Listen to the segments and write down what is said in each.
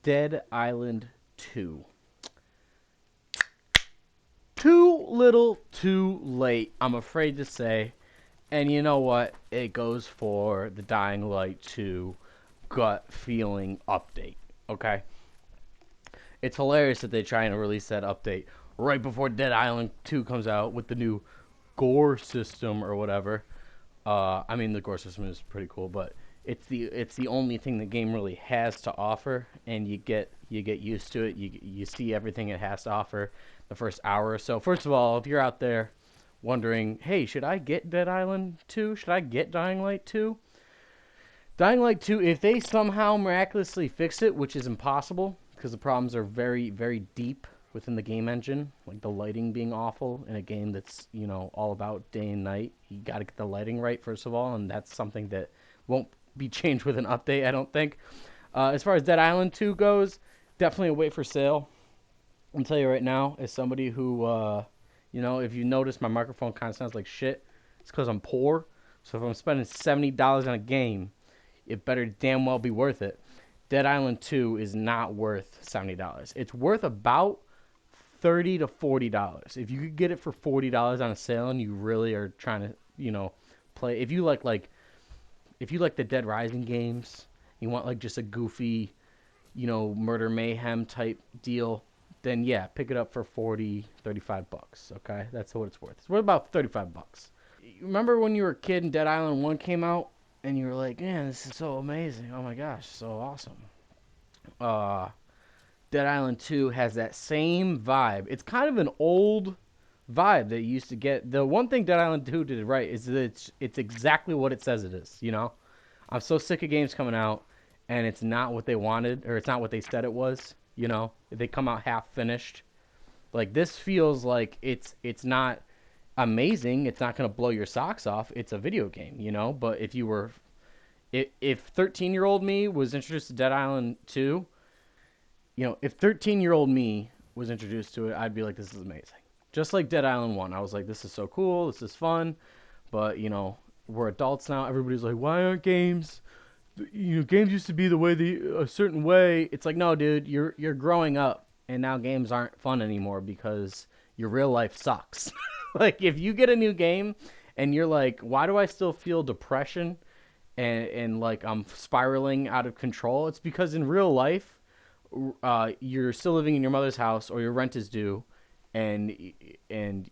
Dead Island 2. Too little, too late, I'm afraid to say. And you know what? It goes for the Dying Light 2 gut feeling update. Okay? It's hilarious that they're trying to release that update right before Dead Island 2 comes out with the new gore system or whatever. I mean, the gore system is pretty cool, but it's the only thing the game really has to offer, and you get used to it. You see everything it has to offer the first hour or so. First of all, if you're out there wondering, hey, should I get Dead Island 2? Should I get Dying Light 2? Dying Light 2, if they somehow miraculously fix it, which is impossible because the problems are very, very deep within the game engine, like the lighting being awful in a game that's, all about day and night. You got to get the lighting right, first of all, and that's something that won't be changed with an update, I don't think. As far as Dead Island 2 goes, definitely a wait for sale. I'll tell you right now, as somebody who, if you notice my microphone kind of sounds like shit, it's because I'm poor. So if I'm spending $70 on a game, it better damn well be worth it. Dead Island 2 is not worth $70. It's worth about $30 to $40. If you could get it for $40 on a sale and you really are trying to, play, if you like the Dead Rising games, you want like just a goofy, murder mayhem type deal, then yeah, pick it up for 40, $35, okay? That's what it's worth. It's worth about $35. Remember when you were a kid and Dead Island 1 came out and you were like, "Man, this is so amazing. Oh my gosh, so awesome." Uh Dead Island 2 has that same vibe. It's kind of an old vibe that you used to get. The one thing Dead Island 2 did right is that it's exactly what it says it is. I'm so sick of games coming out and it's not what they wanted or it's not what they said it was. They come out half finished. Like this feels like it's not amazing. It's not going to blow your socks off. It's a video game. But if 13-year-old me was introduced to Dead Island 2, if 13-year-old me was introduced to it, I'd be like, this is amazing. Just like Dead Island 1, I was like, this is so cool, this is fun, but we're adults now. Everybody's like, why aren't games? Games used to be a certain way. It's like, no, dude, you're growing up, and now games aren't fun anymore because your real life sucks. Like if you get a new game and you're like, why do I still feel depression and like I'm spiraling out of control? It's because in real life, you're still living in your mother's house or your rent is due, and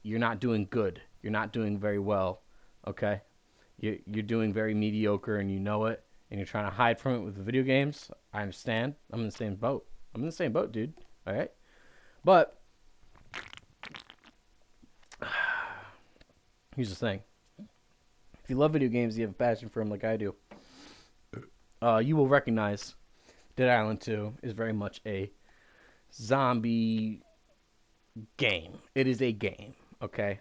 you're not doing good. You're not doing very well. Okay, you're doing very mediocre, and you know it, and you're trying to hide from it with the video games. I understand. I'm in the same boat. I'm in the same boat, dude. All right, but here's the thing: if you love video games, you have a passion for them like I do. You will recognize Dead Island 2 is very much a zombie game. It is a game, okay?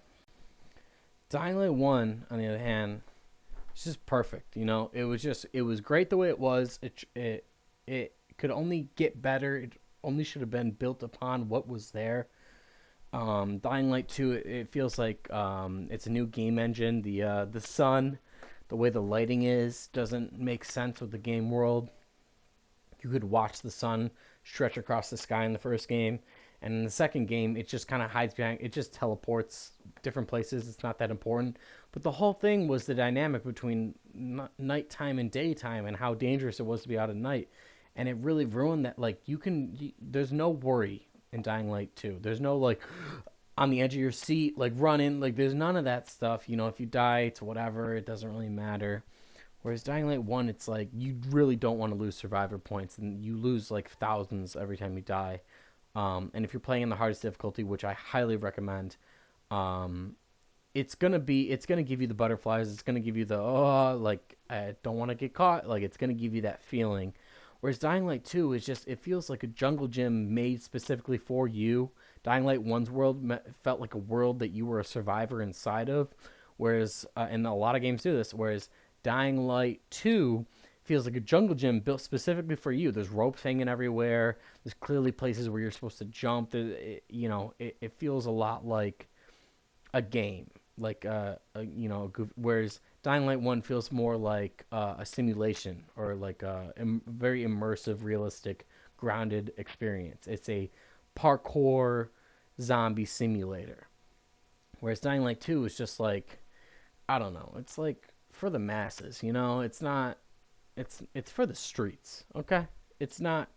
Dying Light 1, on the other hand, it's just perfect, it was great the way it was. It could only get better. It only should have been built upon what was there. Dying Light 2, it feels like it's a new game engine. The sun, the way the lighting is, doesn't make sense with the game world. You could watch the sun stretch across the sky in the first game, and in the second game it just kind of hides behind, it just teleports different places. It's not that important, but the whole thing was the dynamic between nighttime and daytime and how dangerous it was to be out at night. And it really ruined that. Like there's no worry in Dying Light 2. There's no like on the edge of your seat like running, like there's none of that stuff. If you die, it's whatever, it doesn't really matter. Whereas Dying Light 1, it's like you really don't want to lose survivor points, and you lose like thousands every time you die. And if you're playing in the hardest difficulty, which I highly recommend, um, it's gonna give you the butterflies. It's gonna give you the like I don't want to get caught. Like it's gonna give you that feeling. Whereas Dying Light 2 is just, it feels like a jungle gym made specifically for you. Dying Light 1's world felt like a world that you were a survivor inside of. Whereas, and a lot of games do this, whereas Dying Light 2 feels like a jungle gym built specifically for you. There's ropes hanging everywhere. There's clearly places where you're supposed to jump. It feels a lot like a game, like whereas Dying Light 1 feels more like a simulation or like a very immersive, realistic grounded experience. It's a parkour zombie simulator. Whereas Dying Light 2 is just like, I don't know, it's like for the masses, you know? It's not it's for the streets, okay? It's not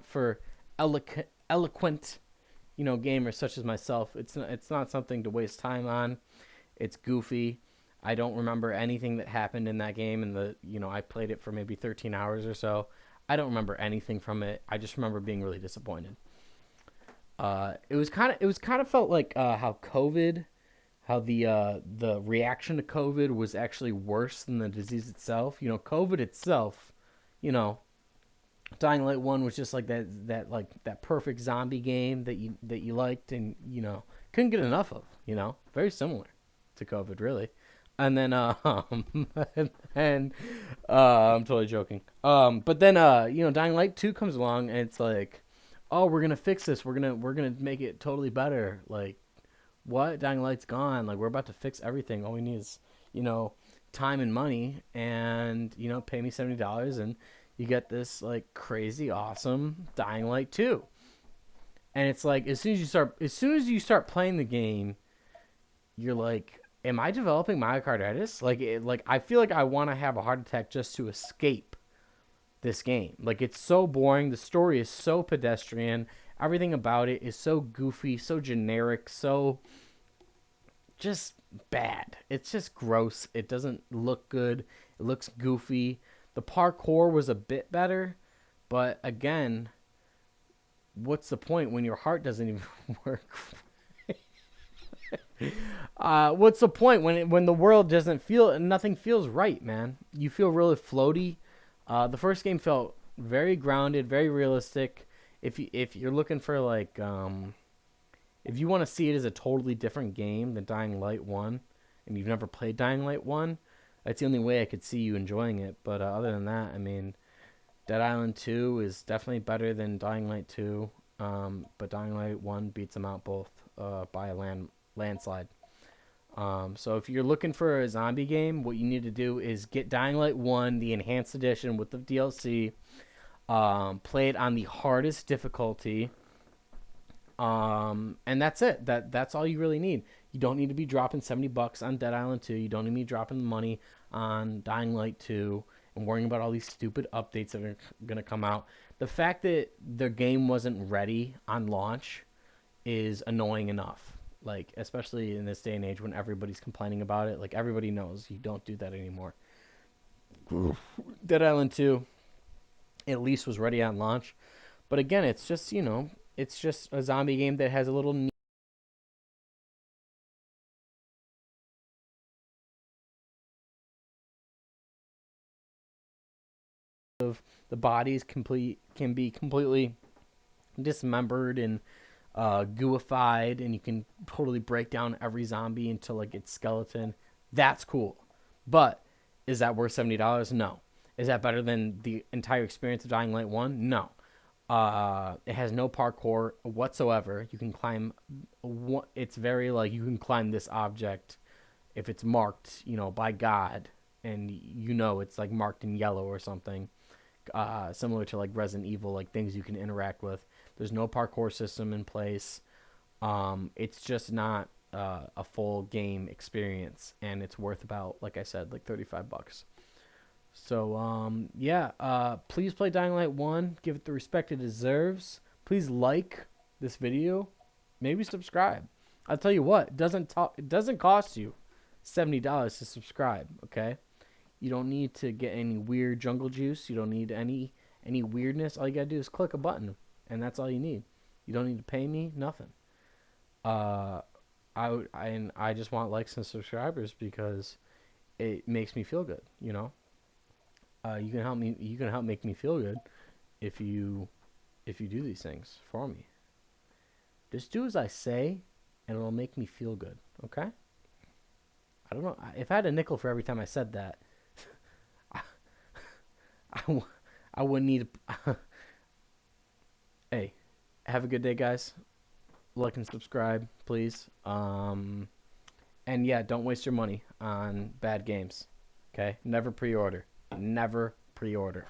for eloquent, gamers such as myself. It's not something to waste time on. It's goofy. I don't remember anything that happened in that game. I played it for maybe 13 hours or so. I don't remember anything from it. I just remember being really disappointed. It was kind of felt like how the reaction to COVID was actually worse than the disease itself. COVID itself, you know, Dying Light 1 was just like that perfect zombie game that you liked and couldn't get enough of. Very similar to COVID, really. And then and I'm totally joking. But then Dying Light 2 comes along and it's like, oh, we're gonna fix this. We're gonna make it totally better. Like, what? Dying Light's gone. Like, we're about to fix everything. All we need is, you know, time and money, and pay me $70, and you get this like crazy awesome Dying Light 2. And it's like as soon as you start playing the game, you're like, am I developing myocarditis? Like I feel like I want to have a heart attack just to escape this game. Like, it's so boring. The story is so pedestrian. Everything about it is so goofy, so generic, so just bad. It's just gross. It doesn't look good. It looks goofy. The parkour was a bit better, but again, what's the point when your heart doesn't even work? What's the point when the world doesn't feel nothing feels right, man? You feel really floaty. The first game felt very grounded, very realistic. If you're looking for like if you want to see it as a totally different game than Dying Light 1, and you've never played Dying Light 1, that's the only way I could see you enjoying it. But other than that, I mean, Dead Island 2 is definitely better than Dying Light 2, but Dying Light 1 beats them out both by a landslide. So if you're looking for a zombie game, what you need to do is get Dying Light 1, the enhanced edition with the DLC, play it on the hardest difficulty, and that's it. That's all you really need. You don't need to be dropping $70 on Dead Island 2. You don't need to be dropping the money on Dying Light 2 and worrying about all these stupid updates that are gonna come out. The fact that the game wasn't ready on launch is annoying enough. Like, especially in this day and age when everybody's complaining about it. Like, everybody knows you don't do that anymore. Dead Island 2 at least was ready on launch. But again, it's just a zombie game that has a little of the bodies complete can be completely dismembered and gooified, and you can totally break down every zombie into like its skeleton. That's cool, but is that worth $70? No. Is that better than the entire experience of Dying Light 1? No. It has no parkour whatsoever. You can climb. It's very like you can climb this object if it's marked, by God, and it's like marked in yellow or something, similar to like Resident Evil, like things you can interact with. There's no parkour system in place. It's just not a full game experience, and it's worth about, like I said, like $35. So yeah, please play Dying Light 1. Give it the respect it deserves. Please like this video. Maybe subscribe. I'll tell you what, it doesn't cost you $70 to subscribe, okay? You don't need to get any weird jungle juice. You don't need any weirdness. All you gotta do is click a button, and that's all you need. You don't need to pay me nothing. Uh, and I just want likes and subscribers because it makes me feel good. You can help me. You can help make me feel good if you do these things for me. Just do as I say, and it'll make me feel good. Okay? I don't know if I had a nickel for every time I said that. I, I wouldn't need. Hey, have a good day, guys. Like and subscribe, please. And yeah, don't waste your money on bad games. Okay? Never pre-order. Never pre-order.